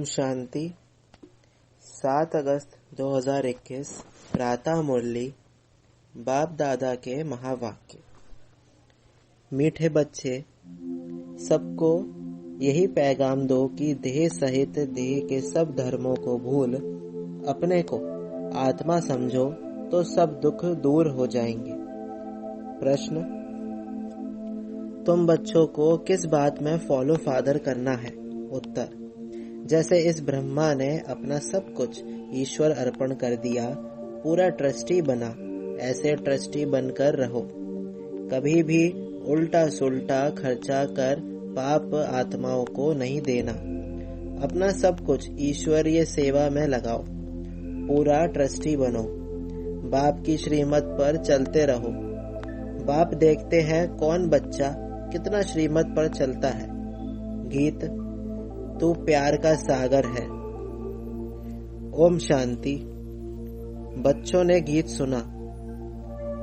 शांति। 7 अगस्त 2021 प्रातः मुरली। बाप दादा के महावाक्य। मीठे बच्चे, सबको यही पैगाम दो कि देह सहित देह के सब धर्मों को भूल अपने को आत्मा समझो तो सब दुख दूर हो जाएंगे। प्रश्न: तुम बच्चों को किस बात में फॉलो फादर करना है? उत्तर: जैसे इस ब्रह्मा ने अपना सब कुछ ईश्वर अर्पण कर दिया, पूरा ट्रस्टी बना, ऐसे ट्रस्टी बनकर रहो। कभी भी उल्टा सुल्टा खर्चा कर पाप आत्माओं को नहीं देना। अपना सब कुछ ईश्वरीय सेवा में लगाओ, पूरा ट्रस्टी बनो। बाप की श्रीमत पर चलते रहो। बाप देखते हैं कौन बच्चा कितना श्रीमत पर चलता है। गीत: तू प्यार का सागर है। ओम शांति। बच्चों ने गीत सुना।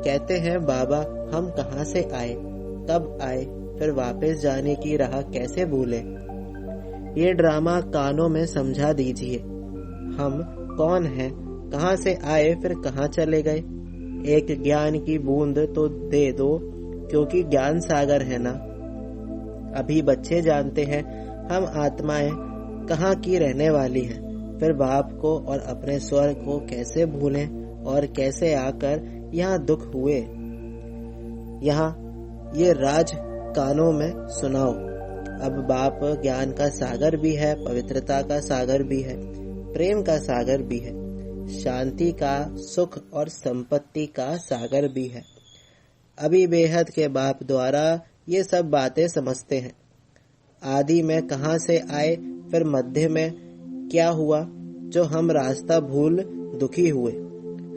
कहते हैं, बाबा हम कहाँ से आए, कब आए, फिर वापस जाने की राह कैसे भूले। ये ड्रामा कानों में समझा दीजिए। हम कौन हैं, कहाँ से आए, फिर कहाँ चले गए। एक ज्ञान की बूंद तो दे दो, क्योंकि ज्ञान सागर है ना। अभी बच्चे जानते हैं हम आत्माएं कहाँ की रहने वाली हैं, फिर बाप को और अपने स्वर्ग को कैसे भूलें और कैसे आकर यहाँ दुख हुए। यहाँ ये राज कानों में सुनाओ। अब बाप ज्ञान का सागर भी है, पवित्रता का सागर भी है, प्रेम का सागर भी है, शांति का, सुख और संपत्ति का सागर भी है। अभी बेहद के बाप द्वारा ये सब बातें समझते हैं। आदि में कहाँ से आए, फिर मध्य में क्या हुआ जो हम रास्ता भूल दुखी हुए।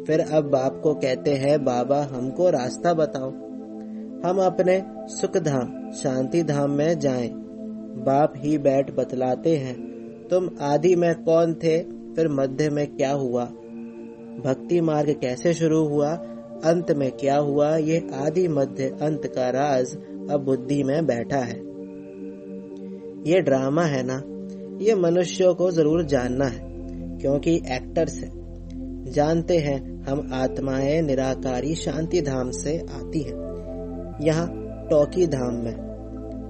फिर अब बाप को कहते हैं, बाबा हमको रास्ता बताओ, हम अपने सुख धाम शांति धाम में जाएं। बाप ही बैठ बतलाते हैं, तुम आदि में कौन थे, फिर मध्य में क्या हुआ, भक्ति मार्ग कैसे शुरू हुआ, अंत में क्या हुआ। ये आदि मध्य अंत का राज अब बुद्धि में बैठा है। ये ड्रामा है ना, ये मनुष्यों को जरूर जानना है, क्योंकि एक्टर्स हैं। जानते हैं हम आत्माएं निराकारी शांति धाम से आती हैं। यहाँ टॉकी धाम में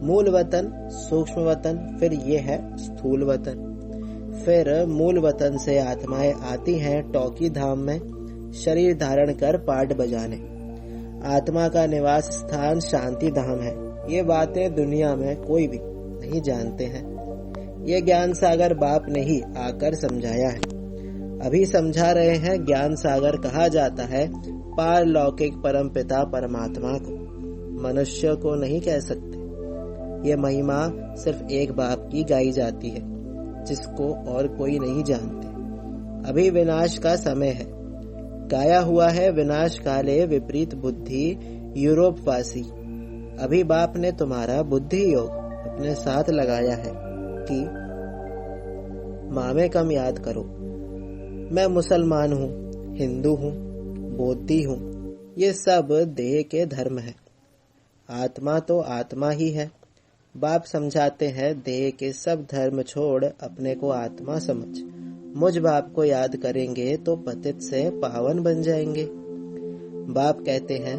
मूल वतन, सूक्ष्म वतन, फिर ये है स्थूल वतन। फिर मूल वतन से आत्माएं आती हैं टॉकी धाम में शरीर धारण कर पाट बजाने। आत्मा का निवास स्थान शांति धाम है। ये बातें दुनिया में कोई भी नहीं जानते हैं। ये ज्ञान सागर बाप ने ही आकर समझाया है। अभी समझा रहे हैं। ज्ञान सागर कहा जाता है पारलौकिक परमपिता परमात्मा को, मनुष्य को नहीं कह सकते। ये महिमा सिर्फ एक बाप की गाई जाती है, जिसको और कोई नहीं जानते। अभी विनाश का समय है। गाया हुआ है, विनाश काले विपरीत बुद्धि यूरोप वासी। अभी बाप ने तुम्हारा बुद्धि योग अपने साथ लगाया है कि मामे कम याद करो। मैं मुसलमान हूँ, हिंदू हूँ, बौद्धि हूँ, ये सब देह के धर्म है। आत्मा तो आत्मा ही है। बाप समझाते हैं, देह के सब धर्म छोड़ अपने को आत्मा समझ। मुझ बाप को याद करेंगे तो पतित से पावन बन जाएंगे। बाप कहते हैं,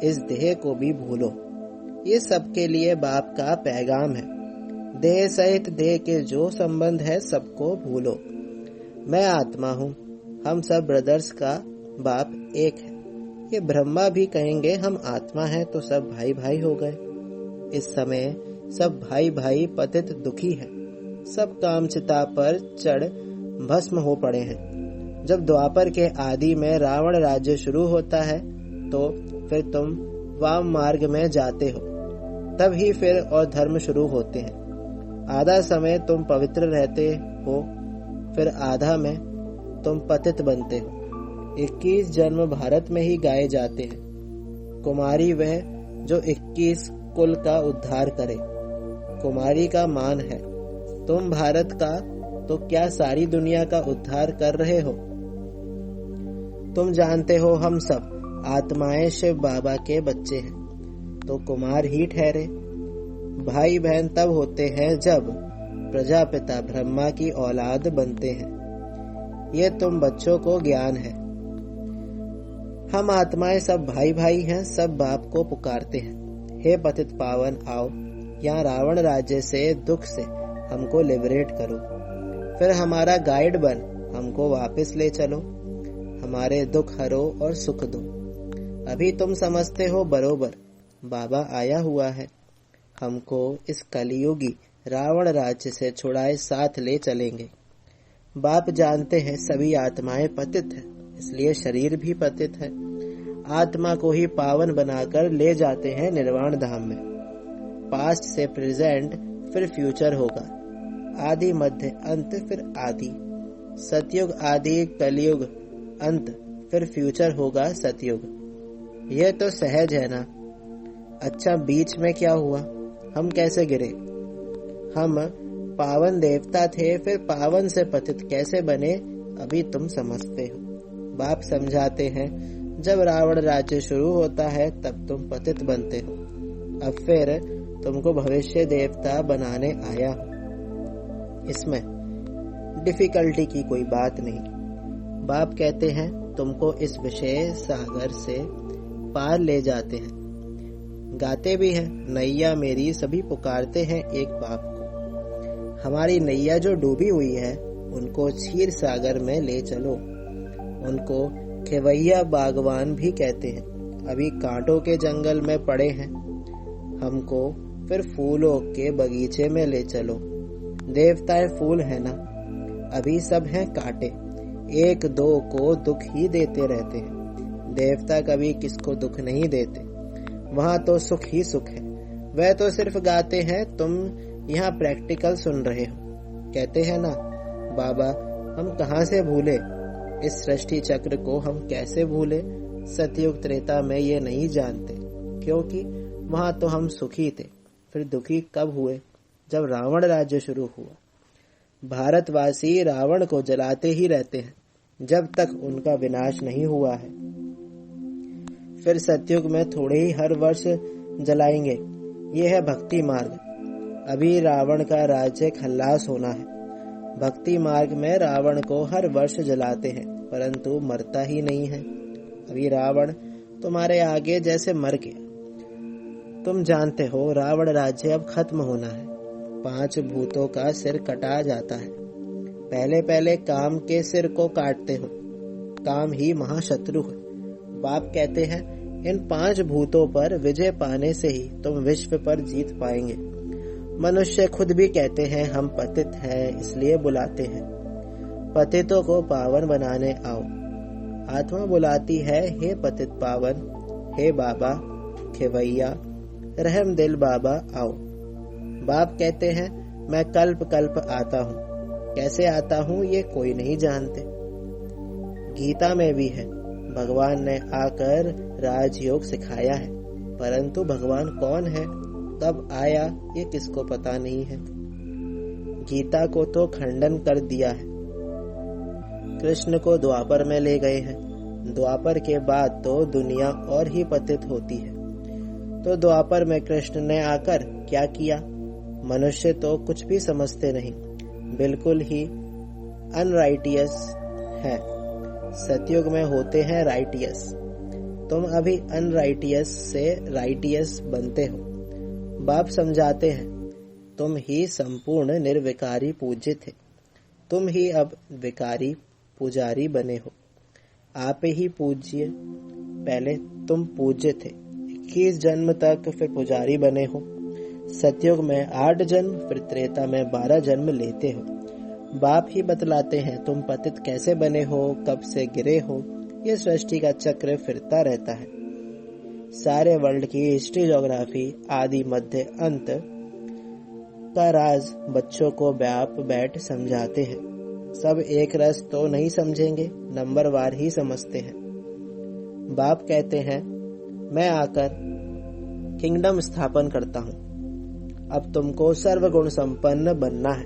इस देह को भी भूलो। ये सबके लिए बाप का पैगाम है। देह सहित देह के जो संबंध है सबको भूलो। मैं आत्मा हूँ, हम सब ब्रदर्स का बाप एक है। ये ब्रह्मा भी कहेंगे हम आत्मा हैं तो सब भाई भाई हो गए। इस समय सब भाई भाई पतित दुखी है। सब काम चिता पर चढ़ भस्म हो पड़े हैं। जब द्वापर के आदि में रावण राज्य शुरू होता है तो फिर तुम वाम मार्ग में जाते हो, तब ही फिर और धर्म शुरू होते हैं। आधा समय तुम पवित्र रहते हो, फिर आधा में तुम पतित बनते हो। 21 जन्म भारत में ही गाए जाते हैं। कुमारी वह जो 21 कुल का उद्धार करे। कुमारी का मान है। तुम भारत का तो क्या सारी दुनिया का उद्धार कर रहे हो। तुम जानते हो हम सब आत्माएं शिव बाबा के बच्चे हैं, तो कुमार ही ठहरे। भाई बहन तब होते हैं जब प्रजापिता ब्रह्मा की औलाद बनते हैं। ये तुम बच्चों को ज्ञान है। हम आत्माएं सब भाई भाई हैं, सब बाप को पुकारते हैं, हे पतित पावन आओ, यहाँ रावण राज्य से दुख से हमको लिबरेट करो, फिर हमारा गाइड बन हमको वापस ले चलो, हमारे दुख हरो और सुख दो। अभी तुम समझते हो बरोबर बाबा आया हुआ है, हमको इस कलयुगी रावण राज्य से छुड़ाए साथ ले चलेंगे। बाप जानते हैं सभी आत्माएं पतित हैं, इसलिए शरीर भी पतित है। आत्मा को ही पावन बनाकर ले जाते हैं निर्वाण धाम में। पास्ट से प्रेजेंट फिर फ्यूचर होगा, आदि मध्य अंत फिर आदि, सतयुग आदि कलयुग अंत, फिर फ्यूचर होगा सतयुग। यह तो सहज है ना। अच्छा बीच में क्या हुआ, हम कैसे गिरे? हम पावन देवता थे, फिर पावन से पतित कैसे बने, अभी तुम समझते हो। बाप समझाते हैं जब रावण राज्य शुरू होता है तब तुम पतित बनते हो, अब फिर तुमको भविष्य देवता बनाने आया हूं। इसमें डिफिकल्टी की कोई बात नहीं। बाप कहते हैं तुमको इस विषय सागर से पार ले जाते हैं। गाते भी हैं नैया मेरी, सभी पुकारते हैं एक बाप को। हमारी नैया जो डूबी हुई है उनको क्षीर सागर में ले चलो। उनको खेवैया बागवान भी कहते हैं, अभी कांटों के जंगल में पड़े हैं, हमको फिर फूलों के बगीचे में ले चलो। देवताएं फूल है ना, अभी सब हैं कांटे, एक दो को दुख ही देते रहते हैं। देवता कभी किसको दुख नहीं देते, वहाँ तो सुख ही सुख है। वह तो सिर्फ गाते हैं, तुम यहाँ प्रैक्टिकल सुन रहे हो। कहते हैं ना बाबा हम कहाँ से भूले, इस सृष्टि चक्र को हम कैसे भूले। सतयुग त्रेता में ये नहीं जानते, क्योंकि वहाँ तो हम सुखी थे। फिर दुखी कब हुए, जब रावण राज्य शुरू हुआ। भारतवासी रावण को जलाते ही रहते हैं जब तक उनका विनाश नहीं हुआ है। फिर सतयुग में थोड़े ही हर वर्ष जलाएंगे, ये है भक्ति मार्ग। अभी रावण का राज्य खल्लास होना है। भक्ति मार्ग में रावण को हर वर्ष जलाते हैं, परंतु मरता ही नहीं है। अभी रावण तुम्हारे आगे जैसे मर गया। तुम जानते हो रावण राज्य अब खत्म होना है। 5 भूतों का सिर कटा जाता है। पहले पहले काम के सिर को काटते हो, काम ही महाशत्रु है। बाप कहते हैं इन 5 भूतों पर विजय पाने से ही तुम विश्व पर जीत पाएंगे। मनुष्य खुद भी कहते हैं हम पतित हैं, इसलिए बुलाते हैं पतितों को पावन बनाने आओ। आत्मा बुलाती है हे पतित पावन, हे बाबा खेवैया रहम दिल बाबा आओ। बाप कहते हैं मैं कल्प कल्प आता हूँ, कैसे आता हूँ ये कोई नहीं जानते। गीता में भी है भगवान ने आकर राजयोग सिखाया है, परंतु भगवान कौन है, कब आया, ये किसको पता नहीं है। गीता को तो खंडन कर दिया है। कृष्ण को द्वापर में ले गए हैं। द्वापर के बाद तो दुनिया और ही पतित होती है। तो द्वापर में कृष्ण ने आकर क्या किया? मनुष्य तो कुछ भी समझते नहीं, बिल्कुल ही अनराइटियस है। सतयुग में होते हैं राइटियस। तुम अभी अनराइटियस से राइटियस बनते हो। बाप समझाते हैं तुम ही संपूर्ण निर्विकारी पूज्य थे, तुम ही अब विकारी पुजारी बने हो। आप ही पूज्य, पहले तुम पूज्य थे 21 जन्म तक, फिर पुजारी बने हो। सतयुग में 8 जन्म, फिर त्रेता में 12 जन्म लेते हो। बाप ही बतलाते हैं तुम पतित कैसे बने हो, कब से गिरे हो। ये सृष्टि का चक्र फिरता रहता है। सारे वर्ल्ड की हिस्ट्री, ज्योग्राफी, आदि मध्य अंत का राज बच्चों को बाप बैठ समझाते हैं। सब एक रस तो नहीं समझेंगे, नंबरवार ही समझते हैं। बाप कहते हैं मैं आकर किंगडम स्थापन करता हूँ। अब तुमको सर्वगुण संपन्न बनना है,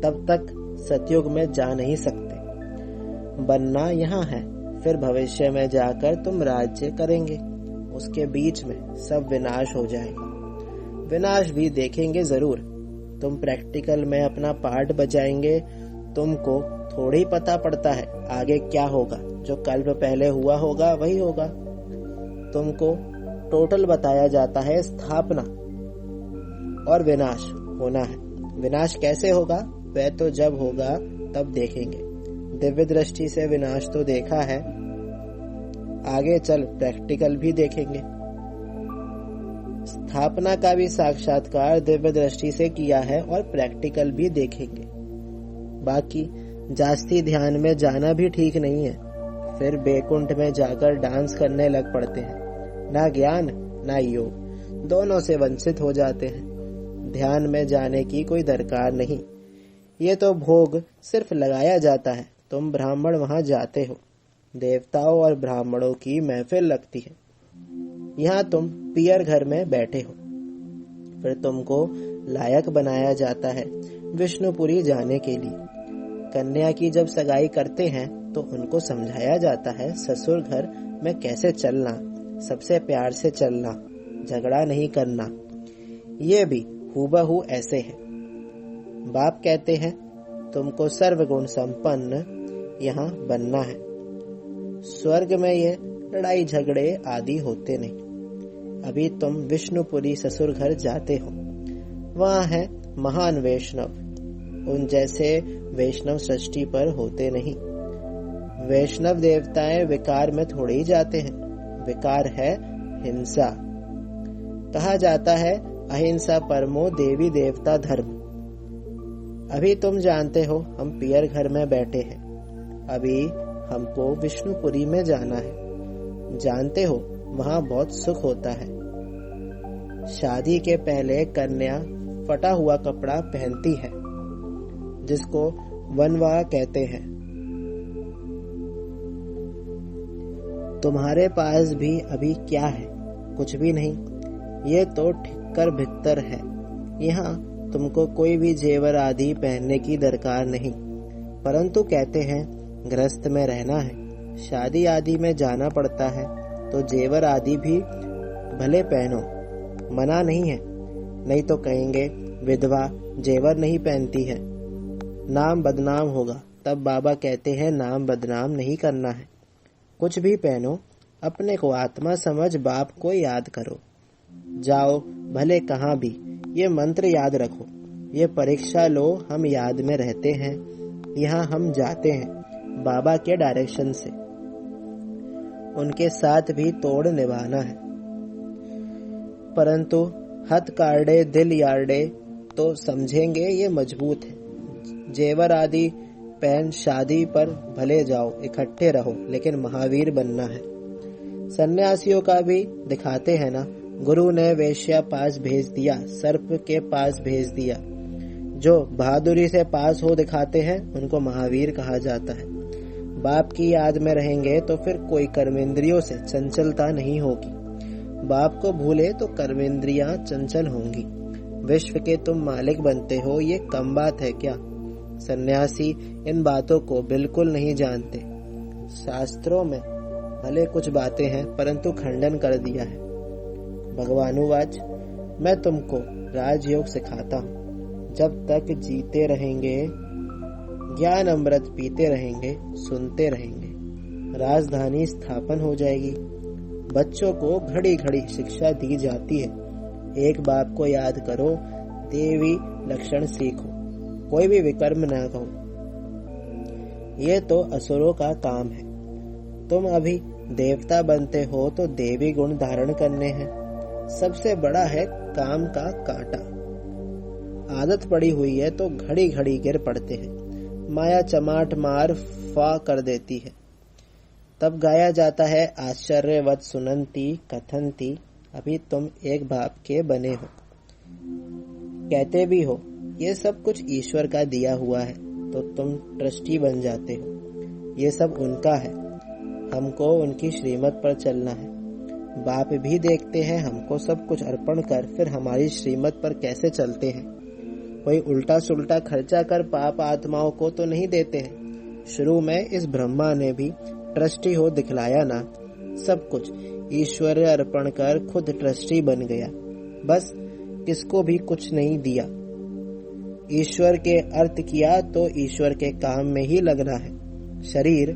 तब तक सतयुग में जा नहीं सकते। बनना यहाँ है, फिर भविष्य में जाकर तुम राज्य करेंगे। उसके बीच में सब विनाश हो जाएगा। विनाश भी देखेंगे जरूर, तुम प्रैक्टिकल में अपना पार्ट बजाएंगे, तुमको थोड़ी पता पड़ता है आगे क्या होगा। जो कल्प पहले हुआ होगा वही होगा। तुमको टोटल बताया जाता है स्थापना और विनाश होना है। विनाश कैसे होगा वह तो जब होगा तब देखेंगे। दिव्य दृष्टि से विनाश तो देखा है, आगे चल प्रैक्टिकल भी देखेंगे। स्थापना का भी साक्षात्कार दिव्य दृष्टि से किया है और प्रैक्टिकल भी देखेंगे। बाकी जास्ती ध्यान में जाना भी ठीक नहीं है, फिर बैकुंठ में जाकर डांस करने लग पड़ते हैं। ना ज्ञान ना योग, दोनों से वंचित हो जाते हैं। ध्यान में जाने की कोई दरकार नहीं, ये तो भोग सिर्फ लगाया जाता है। तुम ब्राह्मण वहां जाते हो, देवताओं और ब्राह्मणों की महफिल लगती है। यहाँ तुम पियर घर में बैठे हो, फिर तुमको लायक बनाया जाता है विष्णुपुरी जाने के लिए। कन्या की जब सगाई करते हैं तो उनको समझाया जाता है ससुर घर में कैसे चलना, सबसे प्यार से चलना, झगड़ा नहीं करना। ये भी हूबहू ऐसे है। बाप कहते हैं तुमको सर्वगुण संपन्न यहाँ बनना है। स्वर्ग में ये लड़ाई झगड़े आदि होते नहीं। अभी तुम विष्णुपुरी ससुर घर जाते हो, वहाँ है महान वैष्णव। उन जैसे वैष्णव सृष्टि पर होते नहीं। वैष्णव देवताएं विकार में थोड़े ही जाते हैं। विकार है हिंसा। कहा जाता है अहिंसा परमो देवी देवता धर्म। अभी तुम जानते हो हम पियर घर में बैठे हैं, अभी हमको विष्णुपुरी में जाना है। जानते हो वहाँ बहुत सुख होता है। शादी के पहले कन्या फटा हुआ कपड़ा पहनती है, जिसको वनवा कहते हैं। तुम्हारे पास भी अभी क्या है? कुछ भी नहीं। ये तो ठिक्कर भित्तर है। यहाँ तुमको कोई भी जेवर आदि पहनने की दरकार नहीं, परंतु कहते हैं गृहस्थ में रहना है, शादी आदि में जाना पड़ता है तो जेवर आदि भी भले पहनो, मना नहीं है। नहीं तो कहेंगे विधवा जेवर नहीं पहनती है, नाम बदनाम होगा। तब बाबा कहते हैं नाम बदनाम नहीं करना है, कुछ भी पहनो, अपने को आत्मा समझ बाप को याद करो। जाओ भले कहाँ भी, ये मंत्र याद रखो। ये परीक्षा लो, हम याद में रहते हैं। यहाँ हम जाते हैं बाबा के डायरेक्शन से, उनके साथ भी तोड़ निभाना है। परंतु हथ कार्डे दिल यार्डे तो समझेंगे ये मजबूत है। जेवर आदि पहन शादी पर भले जाओ, इकट्ठे रहो, लेकिन महावीर बनना है। सन्यासियों का भी दिखाते हैं ना, गुरु ने वेश्या पास भेज दिया, सर्प के पास भेज दिया। जो बहादुरी से पास हो दिखाते हैं उनको महावीर कहा जाता है। बाप की याद में रहेंगे तो फिर कोई कर्मेंद्रियों से चंचलता नहीं होगी। बाप को भूले तो कर्मेंद्रियां चंचल होंगी। विश्व के तुम मालिक बनते हो, ये कम बात है क्या? सन्यासी इन बातों को बिल्कुल नहीं जानते। शास्त्रों में भले कुछ बातें हैं, परंतु खंडन कर दिया है। भगवानुवाच, मैं तुमको राजयोग सिखाता हूँ। जब तक जीते रहेंगे, ज्ञान अमृत पीते रहेंगे, सुनते रहेंगे, राजधानी स्थापन हो जाएगी। बच्चों को घड़ी घड़ी शिक्षा दी जाती है। एक बाप को याद करो, देवी लक्षण सीखो, कोई भी विकर्म ना कहो। ये तो असुरों का काम है। तुम अभी देवता बनते हो तो देवी गुण धारण करने हैं। सबसे बड़ा है काम का कांटा। आदत पड़ी हुई है तो घड़ी घड़ी गिर पड़ते हैं। माया चमाट मार फा कर देती है। तब गाया जाता है आश्चर्यवत सुनंती कथंती। अभी तुम एक बाप के बने हो, कहते भी हो ये सब कुछ ईश्वर का दिया हुआ है, तो तुम ट्रस्टी बन जाते हो। ये सब उनका है, हमको उनकी श्रीमत पर चलना है। बाप भी देखते हैं हमको सब कुछ अर्पण कर फिर हमारी श्रीमत पर कैसे चलते हैं। कोई उल्टा सुल्टा खर्चा कर पाप आत्माओं को तो नहीं देते हैं। शुरू में इस ब्रह्मा ने भी ट्रस्टी हो दिखलाया ना, सब कुछ ईश्वर अर्पण कर खुद ट्रस्टी बन गया। बस किसको भी कुछ नहीं दिया। ईश्वर के अर्थ किया तो ईश्वर के काम में ही लगना है। शरीर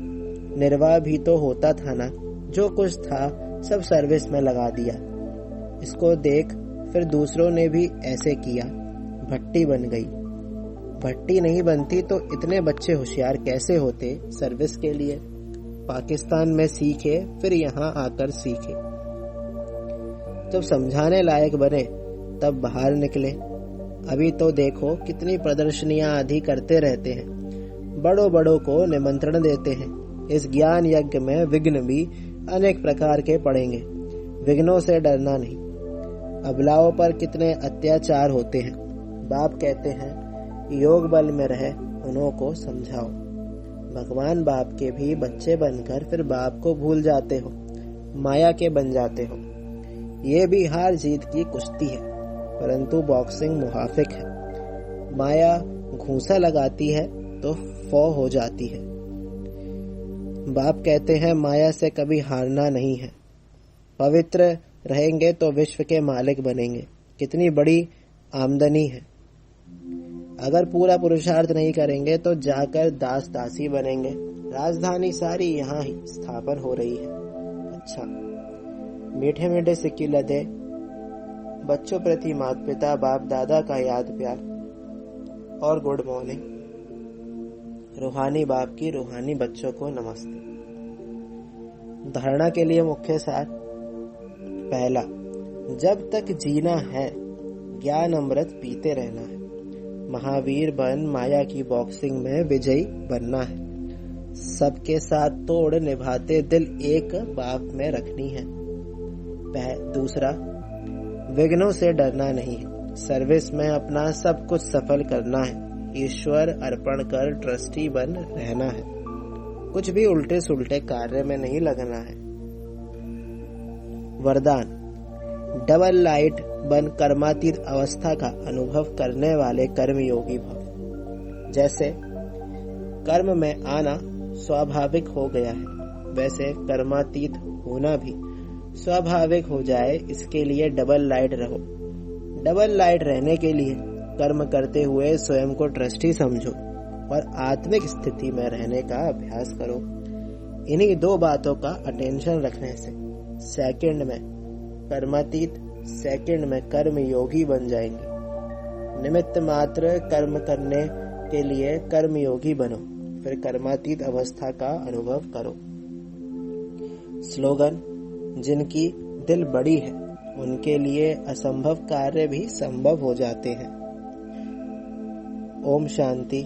निर्वाह भी तो होता था ना, जो कुछ था सब सर्विस में लगा दिया। इसको देख फिर दूसरों ने भी ऐसे किया, भट्टी बन गई। भट्टी नहीं बनती तो इतने बच्चे होशियार कैसे होते सर्विस के लिए। पाकिस्तान में सीखे फिर यहाँ आकर सीखे। जब समझाने लायक बने तब बाहर निकले। अभी तो देखो कितनी प्रदर्शनियां आदि करते रहते हैं, बड़ों बड़ों को निमंत्रण देते हैं। इस ज्ञान यज्ञ में विघ्न भी अनेक प्रकार के पड़ेंगे, विघ्नों से डरना नहीं। अबलाओं पर कितने अत्याचार होते हैं। बाप कहते हैं योग बल में रहे उन्हों को समझाओ। भगवान बाप के भी बच्चे बनकर फिर बाप को भूल जाते हो, माया के बन जाते हो। ये भी हार जीत की कुश्ती है, परंतु बॉक्सिंग मुहाफिक है। माया घूंसा लगाती है तो फौ हो जाती है। बाप कहते हैं माया से कभी हारना नहीं है। पवित्र रहेंगे तो विश्व के मालिक बनेंगे। कितनी बड़ी आमदनी है। अगर पूरा पुरुषार्थ नहीं करेंगे तो जाकर दास दासी बनेंगे। राजधानी सारी यहाँ ही स्थापन हो रही है। अच्छा, मीठे मीठे सिक्की लदे बच्चों प्रति माता पिता बाप दादा का याद प्यार और गुड मॉर्निंग। रूहानी बाप की रूहानी बच्चों को नमस्ते। धारणा के लिए मुख्य सार। पहला, जब तक जीना है ज्ञान अमृत पीते रहना है। महावीर बन माया की बॉक्सिंग में विजयी बनना है। सबके साथ तोड़ निभाते दिल एक बाप में रखनी है। दूसरा, विघ्नों से डरना नहीं है। सर्विस में अपना सब कुछ सफल करना है। ईश्वर अर्पण कर ट्रस्टी बन रहना है। कुछ भी उल्टे सुलटे कार्य में नहीं लगना है। वरदान, डबल लाइट बन कर्मातीत अवस्था का अनुभव करने वाले कर्मयोगी भव। जैसे कर्म में आना स्वाभाविक हो गया है, वैसे कर्मातीत होना भी स्वाभाविक हो जाए, इसके लिए डबल लाइट रहो। डबल लाइट रहने के लिए कर्म करते हुए स्वयं को ट्रस्टी समझो और आत्मिक स्थिति में रहने का अभ्यास करो। इन्हीं दो बातों का अटेंशन रखने से सेकंड में कर्मातीत, सेकंड में कर्म योगी बन जाएंगे। निमित्त मात्र कर्म करने के लिए कर्म योगी बनो, फिर कर्मातीत अवस्था का अनुभव करो। स्लोगन, जिनकी दिल बड़ी है उनके लिए असंभव कार्य भी संभव हो जाते हैं। ओम शांति।